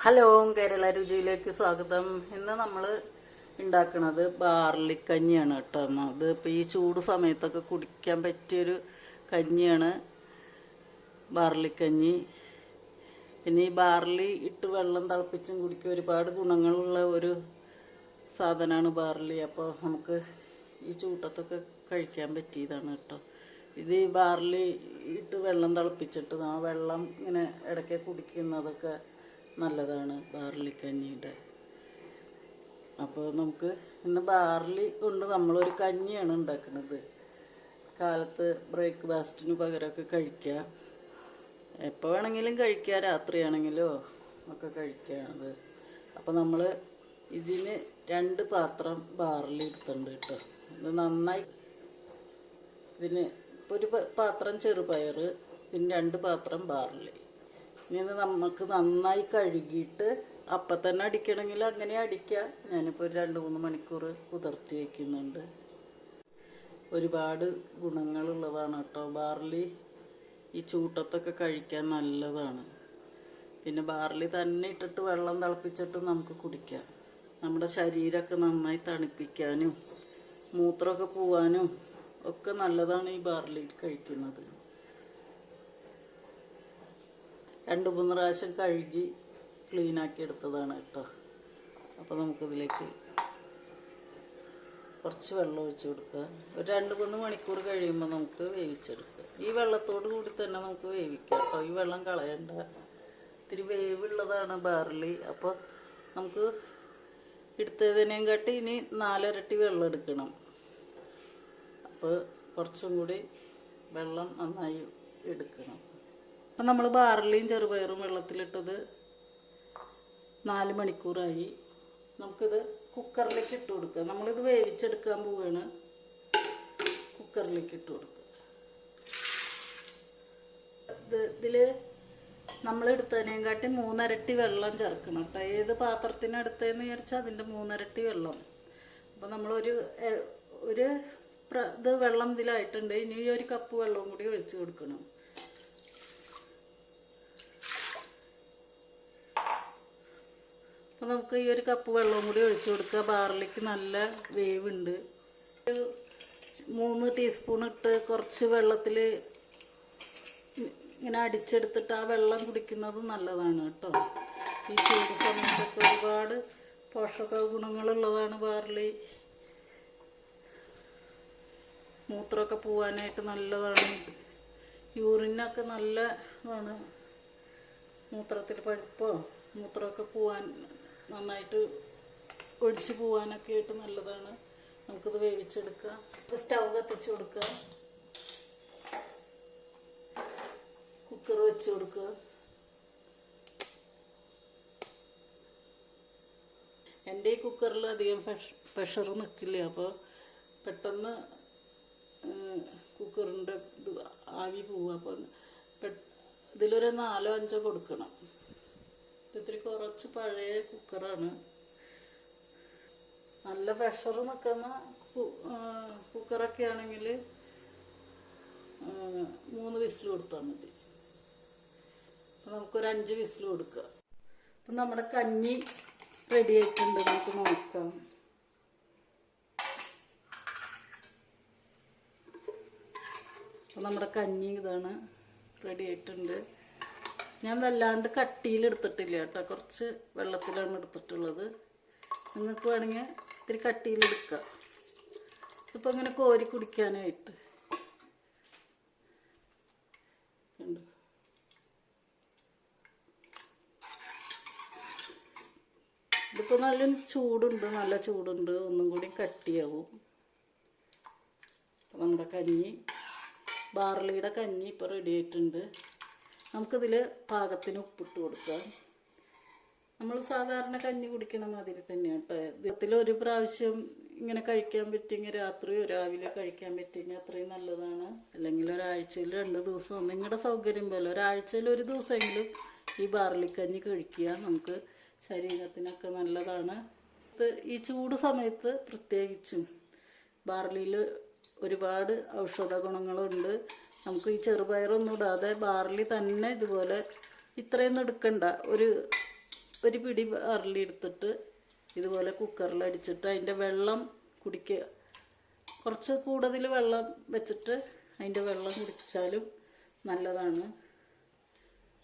Hello, Kerala രുചിയിലേക്ക് സ്വാഗതം. ഇന്ന് നമ്മൾ ഉണ്ടാക്കുന്നത് ബാർലിക്കഞ്ഞിയാണ് കേട്ടോ. ഇത് ഇപ്പോൾ ഈ ചൂട് സമയത്തൊക്കെ കുടിക്കാൻ പറ്റിയൊരു കഞ്ഞിയാണ് ബാർലിക്കഞ്ഞി. പിന്നെ ഈ ബാർലി ഇട്ട് വെള്ളം തിളപ്പിച്ചും കുടിക്കുക ഒരുപാട് ഗുണങ്ങളുള്ള ഒരു സാധനമാണ് ബാർലി. അപ്പോൾ നമുക്ക് ഈ ചൂട്ടത്തൊക്കെ കഴിക്കാൻ പറ്റിയതാണ് കേട്ടോ. ഇത് ഈ ബാർലി ഇട്ട് വെള്ളം തിളപ്പിച്ചിട്ട് ആ വെള്ളം ഇങ്ങനെ ഇടയ്ക്ക് കുടിക്കുന്നതൊക്കെ നല്ലതാണ് ബാർലിക്കഞ്ഞിയുടെ. അപ്പോൾ നമുക്ക് ഇന്ന് ബാർലി കൊണ്ട് നമ്മളൊരു കഞ്ഞിയാണ് ഉണ്ടാക്കുന്നത്. കാലത്ത് ബ്രേക്ക്ഫാസ്റ്റിന് പകരമൊക്കെ കഴിക്കുക, എപ്പോൾ വേണമെങ്കിലും കഴിക്കുക, രാത്രിയാണെങ്കിലോ ഒക്കെ കഴിക്കുകയാണത്. അപ്പോൾ നമ്മൾ ഇതിന് 2 പാത്രം ബാർലി എടുത്തിട്ടുണ്ട് കേട്ടോ. ഇത് നന്നായി ഇതിന് ഇപ്പോൾ ഒരു പാത്രം ചെറുപയർ, പിന്നെ 2 പാത്രം ബാർലി. ഇനി നമുക്ക് നന്നായി കഴുകിയിട്ട് അപ്പം തന്നെ അടിക്കണമെങ്കിൽ അങ്ങനെ അടിക്കുക. ഞാനിപ്പോൾ ഒരു 2-3 മണിക്കൂർ കുതിർത്തി വയ്ക്കുന്നുണ്ട്. ഒരുപാട് ഗുണങ്ങളുള്ളതാണ് കേട്ടോ ബാർലി. ഈ ചൂട്ടത്തൊക്കെ കഴിക്കാൻ നല്ലതാണ്. പിന്നെ ബാർലി തന്നെ ഇട്ടിട്ട് വെള്ളം തിളപ്പിച്ചിട്ട് നമുക്ക് കുടിക്കാം. നമ്മുടെ ശരീരമൊക്കെ നന്നായി തണുപ്പിക്കാനും മൂത്രമൊക്കെ പോവാനും ഒക്കെ നല്ലതാണ് ഈ ബാർലി കഴിക്കുന്നത്. 2-3 പ്രാവശ്യം കഴുകി ക്ലീനാക്കി എടുത്തതാണ് കേട്ടോ. അപ്പോൾ നമുക്കിതിലേക്ക് കുറച്ച് വെള്ളം ഒഴിച്ച് കൊടുക്കുക. ഒരു 2-3 മണിക്കൂർ കഴിയുമ്പോൾ നമുക്ക് വേവിച്ചെടുക്കുക. ഈ വെള്ളത്തോട് കൂടി തന്നെ നമുക്ക് വേവിക്കാം കേട്ടോ. ഈ വെള്ളം കളയണ്ട. ഇത്തിരി വേവുള്ളതാണ് ബാർലി. അപ്പോൾ നമുക്ക് എടുത്തതിനേയും കാട്ടി ഇനി 4 ഇരട്ടി വെള്ളം എടുക്കണം. അപ്പോൾ കുറച്ചും കൂടി വെള്ളം നന്നായി എടുക്കണം. അപ്പം നമ്മൾ ബാർലിയും ചെറുപയറും വെള്ളത്തിലിട്ടത് 4 മണിക്കൂറായി. നമുക്കിത് കുക്കറിലേക്ക് ഇട്ട് കൊടുക്കുക. നമ്മളിത് വേവിച്ചെടുക്കാൻ പോവുകയാണ്. കുക്കറിലേക്ക് ഇട്ട് കൊടുക്കുക. ഇതിൽ നമ്മളെടുത്തതിനേയും കാട്ടി 3 ഇരട്ടി വെള്ളം ചേർക്കണം കേട്ടോ. ഏത് പാത്രത്തിനെടുത്തതെന്ന് വിചാരിച്ചാൽ അതിൻ്റെ 3 ഇരട്ടി വെള്ളം. അപ്പോൾ നമ്മളൊരു ഇത് വെള്ളം ഇതിലായിട്ടുണ്ട്. ഇനി 1 കപ്പ് വെള്ളവും കൂടി ഒഴിച്ച് കൊടുക്കണം. അപ്പോൾ നമുക്ക് ഈ 1 കപ്പ് വെള്ളവും കൂടി ഒഴിച്ചു കൊടുക്കുക. ബാർലിക്ക് നല്ല വേവുണ്ട്. ഒരു 3 ടീസ്പൂൺ ഇട്ട് കുറച്ച് വെള്ളത്തിൽ ഇങ്ങനെ അടിച്ചെടുത്തിട്ട് ആ വെള്ളം കുടിക്കുന്നത് നല്ലതാണ് കേട്ടോ. ഈ ചൂട് സമയത്തൊക്കെ ഒരുപാട് പോഷക ഗുണങ്ങളുള്ളതാണ് ബാർലി. മൂത്രമൊക്കെ പോവാനായിട്ട് നല്ലതാണ്. യൂറിനൊക്കെ നല്ലതാണ്. മൂത്രത്തിൽ പഴുപ്പോ മൂത്രമൊക്കെ പോവാൻ നന്നായിട്ട് ഒഴിച്ച് പോവാനൊക്കെ ആയിട്ട് നല്ലതാണ്. നമുക്കിത് വേവിച്ചെടുക്കാം. സ്റ്റൗ കത്തിച്ച് കൊടുക്കുക. കുക്കർ വെച്ച് കൊടുക്കുക. എൻ്റെ ഈ കുക്കറിൽ അധികം പ്രഷർ നിൽക്കില്ല. അപ്പോൾ പെട്ടെന്ന് കുക്കറിൻ്റെ ഇത് ആവി പോവുക. അപ്പോൾ ഇതിലൊരു 4-5 കൊടുക്കണം. ഇത്തിരി കുറച്ച് പഴയ കുക്കറാണ്. നല്ല പ്രഷർ നിൽക്കുന്ന കുക്കറൊക്കെ ആണെങ്കിൽ 3 വിസിൽ കൊടുത്താൽ മതി. അപ്പം നമുക്കൊരു 5 വിസിൽ കൊടുക്കുക. അപ്പം നമ്മുടെ കഞ്ഞി റെഡി ആയിട്ടുണ്ട്. നമുക്ക് നോക്കാം. അപ്പം നമ്മുടെ കഞ്ഞി ഇതാണ്, റെഡി ആയിട്ടുണ്ട്. ഞാൻ വല്ലാണ്ട് കട്ടിയിലെടുത്തിട്ടില്ല കേട്ടോ. കുറച്ച് വെള്ളത്തിലാണ് എടുത്തിട്ടുള്ളത്. നിങ്ങൾക്ക് വേണമെങ്കിൽ ഇത്തിരി കട്ടിയിലെടുക്കാം. ഇതിപ്പോൾ ഇങ്ങനെ കോരി കുടിക്കാനായിട്ട് ഉണ്ട്. ഇതിപ്പോൾ നല്ല ചൂടുണ്ട്, നല്ല ചൂടുണ്ട്. ഒന്നും കൂടി കട്ടിയാവും. നമ്മുടെ കഞ്ഞി, ബാർലിയുടെ കഞ്ഞി ഇപ്പോൾ റെഡി ആയിട്ടുണ്ട്. നമുക്കിതിൽ പാകത്തിന് ഉപ്പിട്ട് കൊടുക്കാം. നമ്മൾ സാധാരണ കഞ്ഞി കുടിക്കണ മാതിരി തന്നെയാണ് കേട്ടോ. ദിവസത്തിൽ 1 പ്രാവശ്യം ഇങ്ങനെ കഴിക്കാൻ പറ്റിയെങ്കിൽ രാത്രിയോ രാവിലെ കഴിക്കാൻ പറ്റിയെങ്കിൽ അത്രയും നല്ലതാണ്. അല്ലെങ്കിൽ ഒരാഴ്ചയിൽ 2 ദിവസം, നിങ്ങളുടെ സൗകര്യം പോലെ ഒരാഴ്ചയിൽ 1 ദിവസമെങ്കിലും ഈ ബാർലിക്കഞ്ഞി കഴിക്കുക. നമുക്ക് ശരീരത്തിനൊക്കെ നല്ലതാണ്. ഈ ചൂട് സമയത്ത് പ്രത്യേകിച്ചും ബാർലിയിൽ ഒരുപാട് ഔഷധ ഗുണങ്ങളുണ്ട്. നമുക്ക് ഈ ചെറുപയറൊന്നും ഇടാതെ ബാർലി തന്നെ ഇതുപോലെ ഇത്രയൊന്നും എടുക്കണ്ട. ഒരു ഒരു പിടി ബാർലി എടുത്തിട്ട് ഇതുപോലെ കുക്കറിൽ അടിച്ചിട്ട് അതിൻ്റെ വെള്ളം കുടിക്കുക. കുറച്ച് കൂടുതൽ വെള്ളം വെച്ചിട്ട് അതിൻ്റെ വെള്ളം കുടിച്ചാലും നല്ലതാണ്.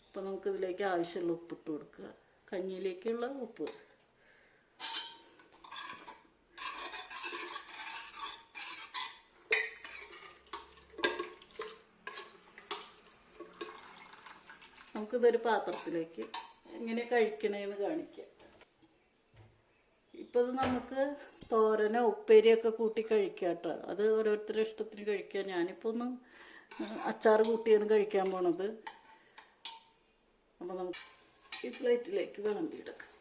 അപ്പോൾ നമുക്കിതിലേക്ക് ആവശ്യമുള്ള ഉപ്പിട്ട് കൊടുക്കുക. കഞ്ഞിയിലേക്കുള്ള ഉപ്പ്. നമുക്കിതൊരു പാത്രത്തിലേക്ക് എങ്ങനെ കഴിക്കണേന്ന് കാണിക്കാം. ഇപ്പം ഇത് നമുക്ക് തോരനോ ഉപ്പേരിയൊക്കെ കൂട്ടി കഴിക്കാം കേട്ടോ. അത് ഓരോരുത്തരുടെ ഇഷ്ടത്തിന് കഴിക്കാം. ഞാനിപ്പോൾ ഒന്ന് അച്ചാർ കൂട്ടിയാണ് കഴിക്കാൻ പോണത്. അപ്പോൾ നമുക്ക് ഈ പ്ലേറ്റിലേക്ക് വിളമ്പിയെടുക്കാം.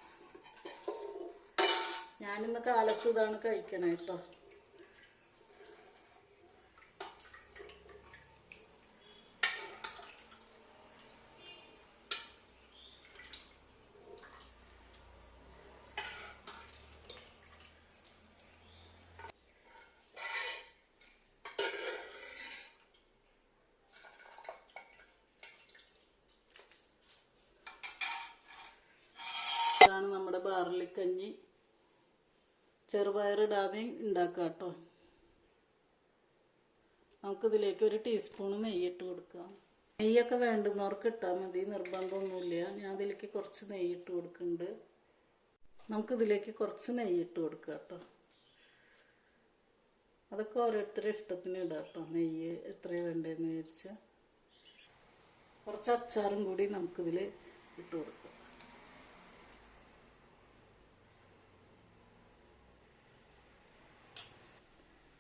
ഞാനിന്ന് കാലത്ത് ഇതാണ് കഴിക്കണേ കേട്ടോ. ഇതാണ് നമ്മുടെ ബാർലിക്കഞ്ഞി. ചെറുപയറിടാതെ ഉണ്ടാക്കുക കേട്ടോ. നമുക്കിതിലേക്ക് ഒരു ടീസ്പൂണ് നെയ്യിട്ട് കൊടുക്കാം. നെയ്യൊക്കെ വേണ്ടുന്നവർക്ക് ഇട്ടാൽ മതി, നിർബന്ധമൊന്നുമില്ല. ഞാൻ അതിലേക്ക് കുറച്ച് നെയ്യിട്ട് കൊടുക്കുന്നുണ്ട്. നമുക്കിതിലേക്ക് കുറച്ച് നെയ്യിട്ട് കൊടുക്കുക കേട്ടോ. അതൊക്കെ ഓരോരുത്തരുടെ ഇഷ്ടത്തിന് ഇടാം കേട്ടോ. നെയ്യ് എത്രയാണ് വേണ്ടതെന്ന് വിചാരിച്ചാൽ. കുറച്ച് അച്ചാറും കൂടി നമുക്കിതിൽ ഇട്ട് കൊടുക്കാം.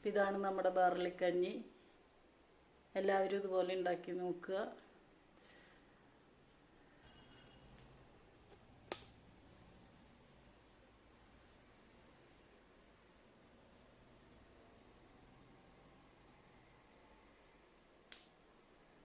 ഇതാണ് നമ്മുടെ ബാർലിക്കഞ്ഞി. എല്ലാവരും ഇതുപോലെ ഉണ്ടാക്കി നോക്കുക.